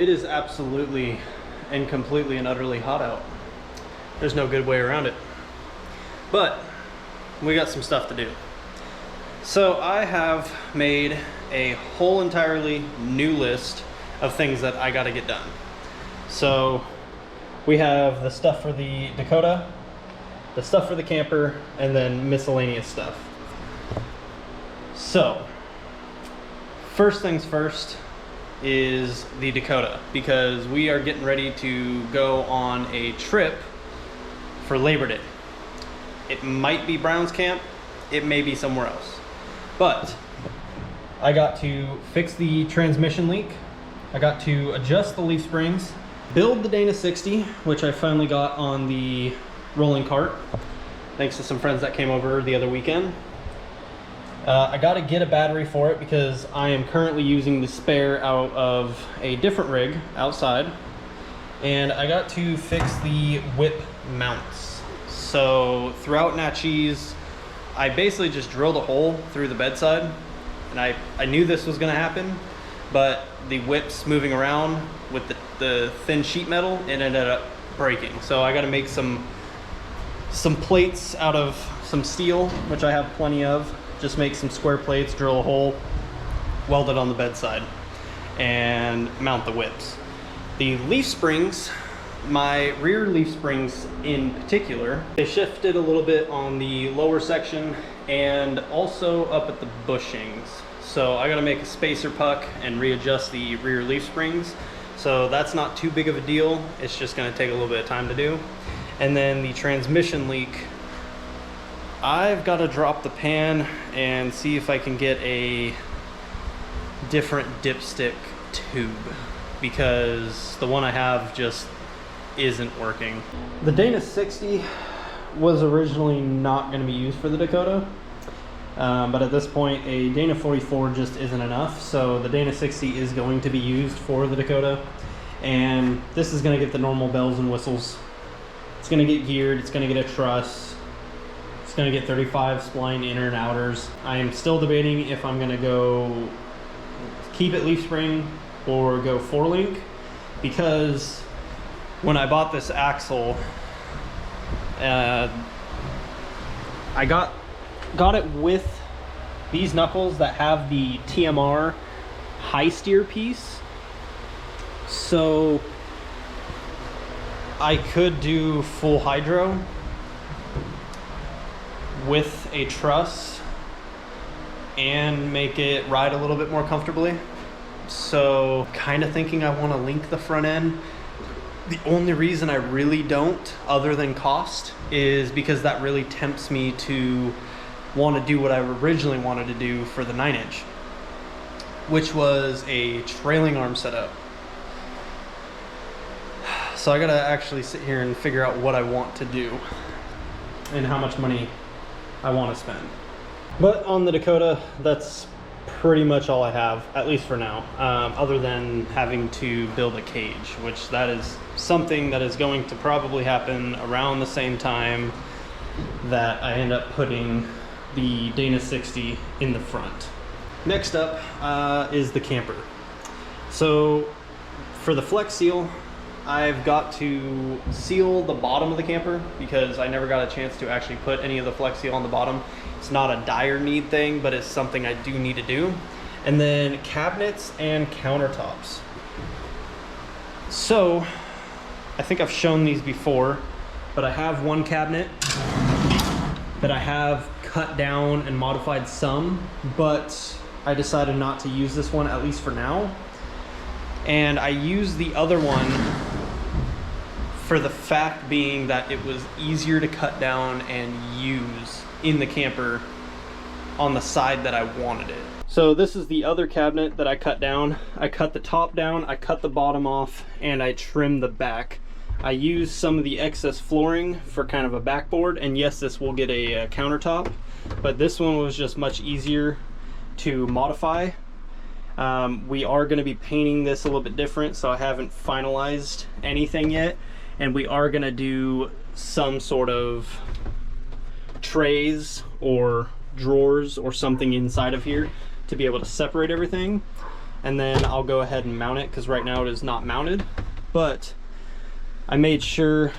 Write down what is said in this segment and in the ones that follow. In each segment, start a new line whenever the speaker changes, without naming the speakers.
it is absolutely and completely and utterly hot out. There's no good way around it. But we got some stuff to do. So I have made a whole entirely new list of things that I gotta get done. So we have the stuff for the Dakota, the stuff for the camper, and then miscellaneous stuff. So first things first is the Dakota, because we are getting ready to go on a trip for Labor Day. It might be Brown's Camp, it may be somewhere else. But I got to fix the transmission leak, I got to adjust the leaf springs, build the Dana 60, which I finally got on the rolling cart, thanks to some friends that came over the other weekend. I got to get a battery for it because I am currently using the spare out of a different rig outside. And I got to fix the whip mounts. So throughout Natchez, I basically just drilled a hole through the bedside. And I knew this was going to happen, but the whips moving around with the thin sheet metal, it ended up breaking. So I got to make some plates out of some steel, which I have plenty of. Just make some square plates, drill a hole, weld it on the bedside, and mount the whips. The leaf springs, my rear leaf springs in particular, they shifted a little bit on the lower section and also up at the bushings. So I gotta make a spacer puck and readjust the rear leaf springs. So that's not too big of a deal. It's just gonna take a little bit of time to do. And then the transmission leak, I've got to drop the pan and see if I can get a different dipstick tube, because the one I have just isn't working. The Dana 60 was originally not going to be used for the Dakota, but at this point a Dana 44 just isn't enough, so the Dana 60 is going to be used for the Dakota, and this is going to get the normal bells and whistles. It's going to get geared, it's going to get a truss. It's going to get 35 spline inner and outers. I am still debating if I'm going to go keep it leaf spring or go 4-link, because when I bought this axle, I got it with these knuckles that have the TMR high steer piece. So I could do full hydro with a truss and make it ride a little bit more comfortably. So kind of thinking I want to link the front end. The only reason I really don't, other than cost, is because that really tempts me to want to do what I originally wanted to do for the 9-inch, which was a trailing arm setup. So I gotta actually sit here and figure out what I want to do and how much money I want to spend. But on the Dakota, that's pretty much all I have, at least for now, other than having to build a cage, which that is something that is going to probably happen around the same time that I end up putting the Dana 60 in the front. Next up is the camper. So for the Flex Seal, I've got to seal the bottom of the camper because I never got a chance to actually put any of the Flex Seal on the bottom. It's not a dire need thing, but it's something I do need to do. And then cabinets and countertops. So I think I've shown these before, but I have one cabinet that I have cut down and modified some, but I decided not to use this one, at least for now. And I used the other one for the fact being that it was easier to cut down and use in the camper on the side that I wanted it. So this is the other cabinet that I cut down. I cut the top down, I cut the bottom off, and I trimmed the back. I used some of the excess flooring for kind of a backboard, and yes, this will get a countertop, but this one was just much easier to modify. We are going to be painting this a little bit different, so I haven't finalized anything yet, and we are going to do some sort of trays or drawers or something inside of here to be able to separate everything. and then I'll go ahead and mount it, because right now it is not mounted. But I made sure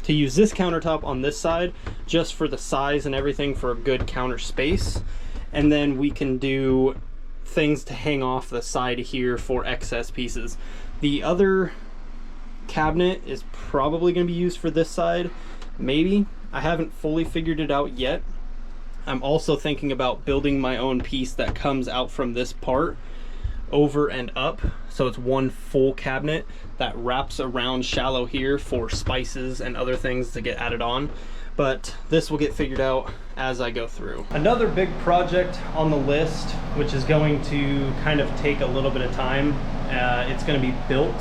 to use this countertop on this side just for the size and everything, for a good counter space, and then we can do things to hang off the side here for excess pieces. The other cabinet is probably going to be used for this side, maybe. I haven't fully figured it out yet. I'm also thinking about building my own piece that comes out from this part over and up, so it's one full cabinet that wraps around shallow here for spices and other things to get added on. But this will get figured out as I go through. Another big project on the list, which is going to kind of take a little bit of time, it's going to be built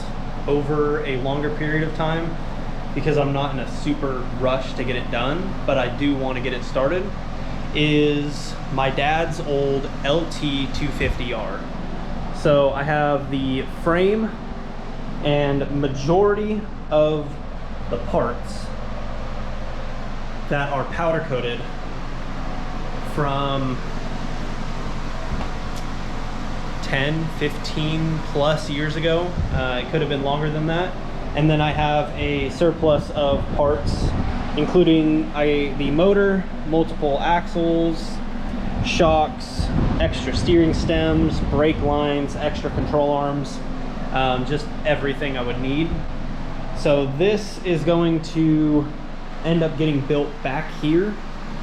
over a longer period of time because I'm not in a super rush to get it done, but I do want to get it started, is my dad's old LT 250R. So I have the frame and majority of the parts that are powder coated from 10, 15 plus years ago. It could have been longer than that. And then I have a surplus of parts, including the motor, multiple axles, shocks, extra steering stems, brake lines, extra control arms, just everything I would need. So this is going to end up getting built back here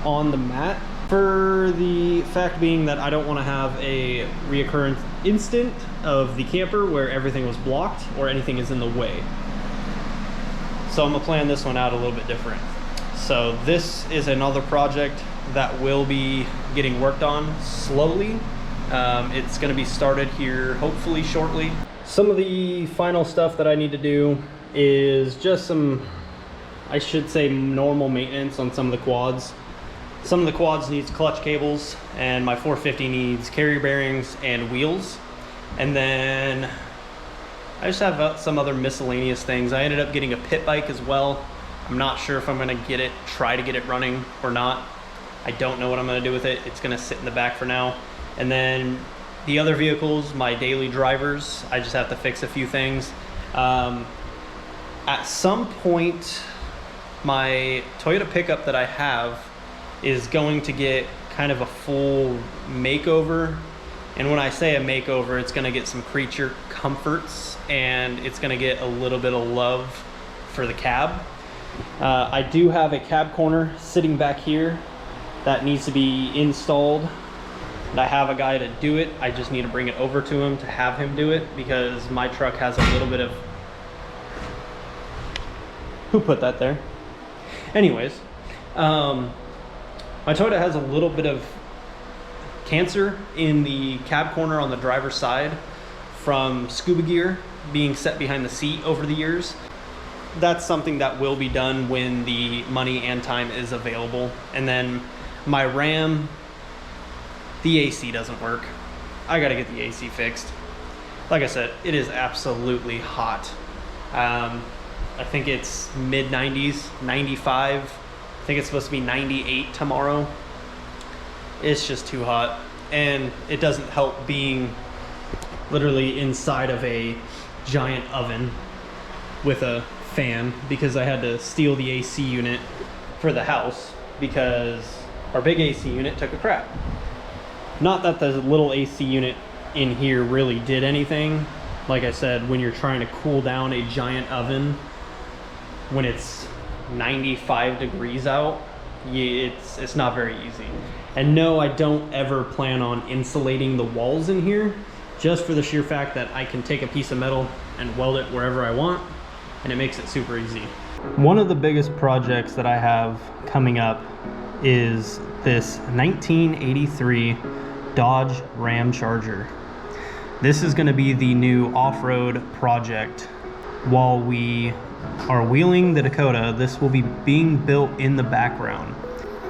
on the mat, for the fact being that I don't want to have a reoccurrence instant of the camper where everything was blocked or anything is in the way. So I'm gonna plan this one out a little bit different. So this is another project that will be getting worked on slowly. It's gonna be started here hopefully shortly. Some of the final stuff that I need to do is just some, I should say, normal maintenance on some of the quads. Some of the quads needs clutch cables, and my 450 needs carrier bearings and wheels. And then I just have some other miscellaneous things. I ended up getting a pit bike as well. I'm not sure if I'm gonna try to get it running or not. I don't know what I'm gonna do with it. It's gonna sit in the back for now. And then the other vehicles, my daily drivers, I just have to fix a few things. At some point, my Toyota pickup that I have is going to get kind of a full makeover. And when I say a makeover, it's gonna get some creature comforts, and it's gonna get a little bit of love for the cab. I do have a cab corner sitting back here that needs to be installed. And I have a guy to do it. I just need to bring it over to him to have him do it, because my truck has a little bit of... Who put that there? Anyways, my Toyota has a little bit of cancer in the cab corner on the driver's side from scuba gear being set behind the seat over the years. That's something that will be done when the money and time is available. And then my Ram, the AC doesn't work. I gotta get the AC fixed. Like I said, it is absolutely hot. I think it's mid 90s, 95. I think it's supposed to be 98 tomorrow. It's just too hot. And it doesn't help being literally inside of a giant oven with a fan, because I had to steal the AC unit for the house because our big AC unit took a crap. Not that the little AC unit in here really did anything. Like I said, when you're trying to cool down a giant oven when it's 95 degrees out, it's not very easy. And no, I don't ever plan on insulating the walls in here, just for the sheer fact that I can take a piece of metal and weld it wherever I want, and it makes it super easy. One of the biggest projects that I have coming up is this 1983 Dodge Ramcharger. This is going to be the new off-road project. While we are wheeling the Dakota, this will be being built in the background,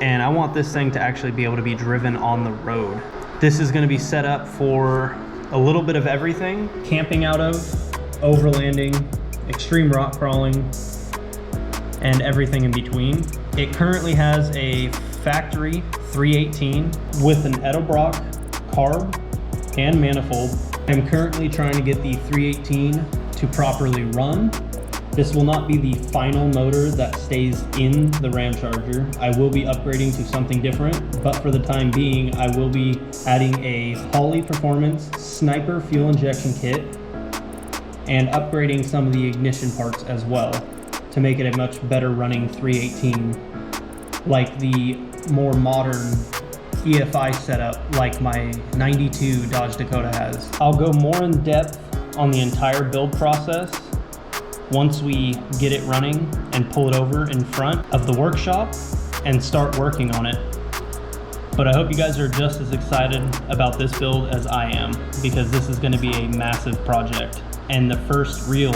and I want this thing to actually be able to be driven on the road. This is going to be set up for a little bit of everything: camping out of, overlanding, extreme rock crawling, and everything in between. It currently has a factory 318 with an Edelbrock carb and manifold I'm currently trying to get the 318 to properly run. This will not be the final motor that stays in the Ramcharger. I will be upgrading to something different, but for the time being, I will be adding a Holley Performance Sniper fuel injection kit and upgrading some of the ignition parts as well to make it a much better running 318, like the more modern EFI setup like my 92 Dodge Dakota has. I'll go more in depth on the entire build process once we get it running and pull it over in front of the workshop and start working on it. But I hope you guys are just as excited about this build as I am, because this is going to be a massive project and the first real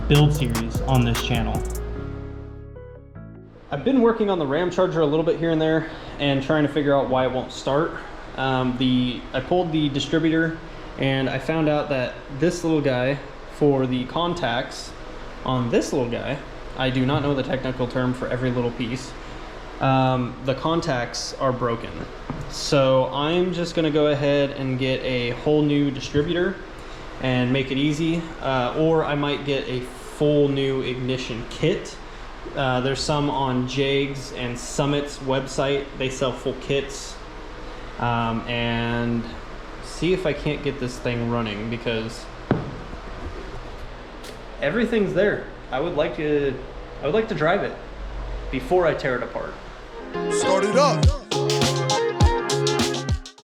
build series on this channel. I've been working on the Ramcharger a little bit here and there and trying to figure out why it won't start. I pulled the distributor and I found out that this little guy for the contacts on this little guy, I do not know the technical term for every little piece, the contacts are broken. So I'm just gonna go ahead and get a whole new distributor and make it easy, or I might get a full new ignition kit. There's some on JAG's and Summit's website. They sell full kits, and see if I can't get this thing running, because everything's there. I would like to drive it before I tear it apart.
Start it up.